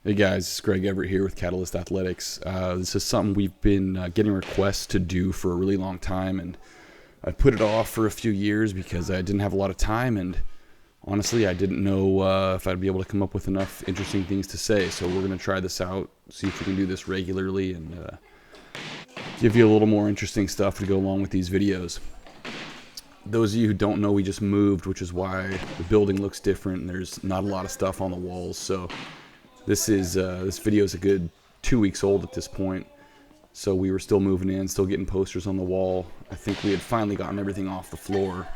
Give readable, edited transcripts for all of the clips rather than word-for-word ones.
Hey guys, it's Greg Everett here with Catalyst Athletics. This is something we've been getting requests to do for a really long time, and I put it off for a few years because I didn't have a lot of time, and honestly I didn't know if I'd be able to come up with enough interesting things to say. So we're going to try this out, see if we can do this regularly, and give you a little more interesting stuff to go along with these videos. Those of you who don't know, we just moved, which is why the building looks different and there's not a lot of stuff on the walls. So this video is a good 2 weeks old at this point, so we were still moving in, still getting posters on the wall. I think we had finally gotten everything off the floor,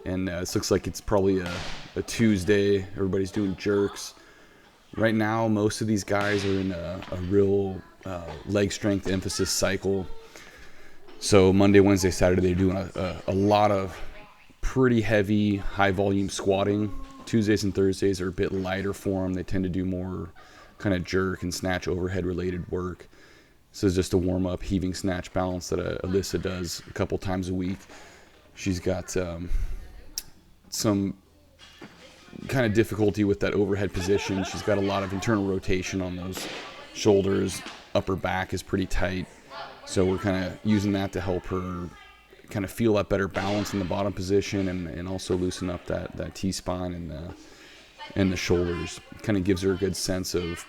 and this looks like it's probably a Tuesday. Everybody's doing jerks. Right now, most of these guys are in a real leg strength emphasis cycle. So Monday, Wednesday, Saturday, they're doing a lot of pretty heavy, high volume squatting. Tuesdays and Thursdays are a bit lighter for them. They tend to do more kind of jerk and snatch overhead related work. This is just a warm up heaving snatch balance that Alyssa does a couple times a week. She's got some kind of difficulty with that overhead position. She's got a lot of internal rotation on those shoulders. Upper back is pretty tight. So we're kind of using that to help her kind of feel that better balance in the bottom position, and also loosen up that T-spine and the shoulders. Kind of gives her a good sense of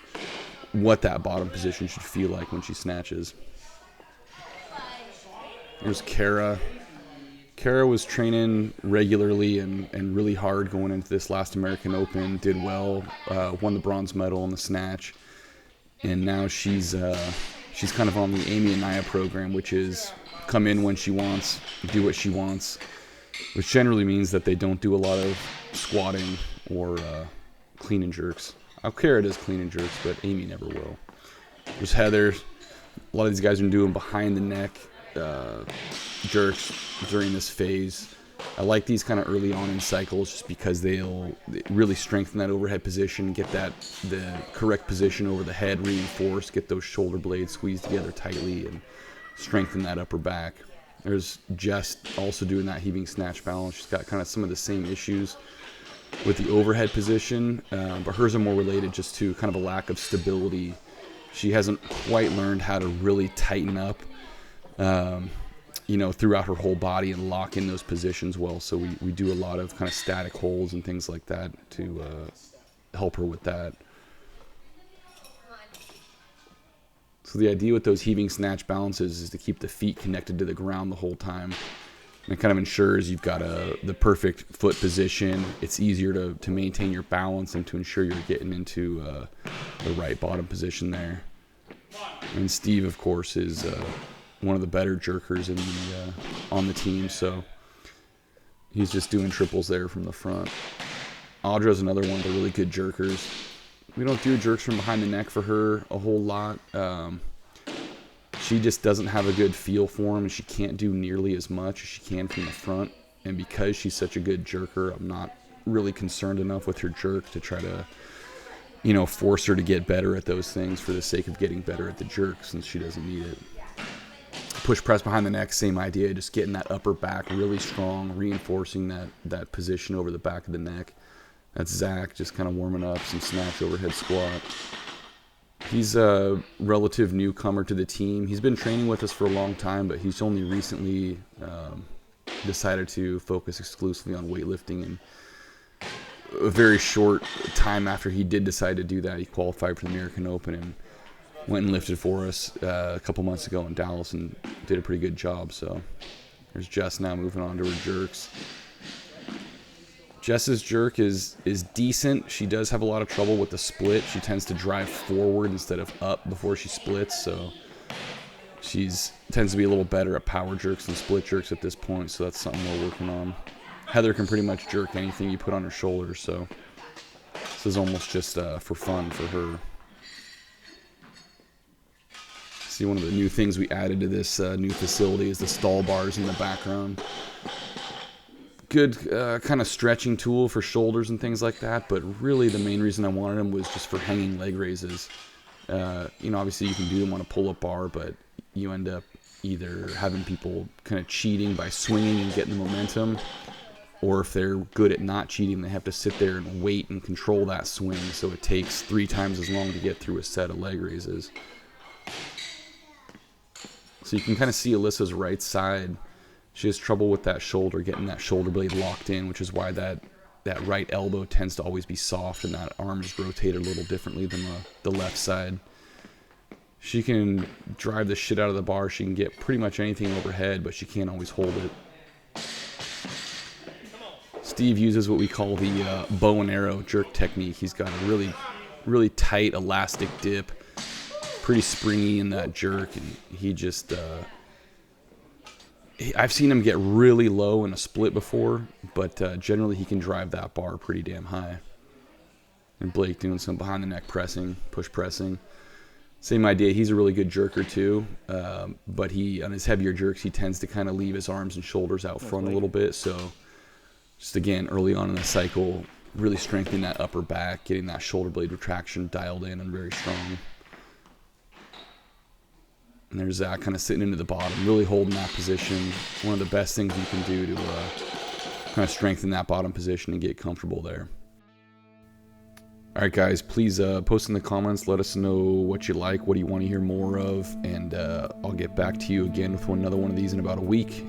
what that bottom position should feel like when she snatches. There's Kara. Kara was training regularly and really hard going into this last American Open. Did well, won the bronze medal in the snatch, and now she's kind of on the Amy and Naya program, which is come in when she wants, do what she wants, which generally means that they don't do a lot of squatting or clean and jerks. Kara does clean and jerks, but Amy never will. There's Heather. A lot of these guys are doing behind the neck jerks during this phase. I like these kind of early on in cycles just because they really strengthen that overhead position, get the correct position over the head reinforced, get those shoulder blades squeezed together tightly, and strengthen that upper back. There's Jess also doing that heaving snatch balance. She's got kind of some of the same issues with the overhead position, but hers are more related just to kind of a lack of stability. She hasn't quite learned how to really tighten up throughout her whole body and lock in those positions well. So we do a lot of kind of static holds and things like that to help her with that. So the idea with those heaving snatch balances is to keep the feet connected to the ground the whole time. And it kind of ensures you've got the perfect foot position. It's easier to maintain your balance and to ensure you're getting into the right bottom position there. And Steve, of course, is one of the better jerkers on the team, so he's just doing triples there from the front. Audra's another one of the really good jerkers. We don't do jerks from behind the neck for her a whole lot. She just doesn't have a good feel for them, and she can't do nearly as much as she can from the front. And because she's such a good jerker, I'm not really concerned enough with her jerk to try to, force her to get better at those things for the sake of getting better at the jerk, since she doesn't need it. Push press behind the neck, same idea, just getting that upper back really strong, reinforcing that position over the back of the neck. That's Zach just kind of warming up, some snatch overhead squat. He's a relative newcomer to the team. He's been training with us for a long time, but he's only recently decided to focus exclusively on weightlifting. And a very short time after he did decide to do that, he qualified for the American Open and went and lifted for us a couple months ago in Dallas and did a pretty good job. So there's Jess now moving on to her jerks. Jess's jerk is decent. She does have a lot of trouble with the split. She tends to drive forward instead of up before she splits, so tends to be a little better at power jerks than split jerks at this point, so that's something we're working on. Heather can pretty much jerk anything you put on her shoulders, so this is almost just for fun for her. See, one of the new things we added to this new facility is the stall bars in the background. Good kind of stretching tool for shoulders and things like that, but really the main reason I wanted them was just for hanging leg raises. Obviously you can do them on a pull-up bar, but you end up either having people kind of cheating by swinging and getting the momentum, or if they're good at not cheating, they have to sit there and wait and control that swing, so it takes 3 times as long to get through a set of leg raises. So you can kind of see Alyssa's right side. She has trouble with that shoulder, getting that shoulder blade locked in, which is why that right elbow tends to always be soft and that arm is rotated a little differently than the left side. She can drive the shit out of the bar. She can get pretty much anything overhead, but she can't always hold it. Steve uses what we call the bow and arrow jerk technique. He's got a really, really tight elastic dip, pretty springy in that jerk, and he just I've seen him get really low in a split before, but generally he can drive that bar pretty damn high. And Blake doing some behind the neck pressing, push pressing. Same idea. He's a really good jerker too, but on his heavier jerks, he tends to kind of leave his arms and shoulders out front a little bit. So just again, early on in the cycle, really strengthening that upper back, getting that shoulder blade retraction dialed in and very strong. And there's Zach kind of sitting into the bottom, really holding that position. One of the best things you can do to kind of strengthen that bottom position and get comfortable there. All right, guys, please post in the comments. Let us know what you like, what do you want to hear more of, and I'll get back to you again with another one of these in about a week.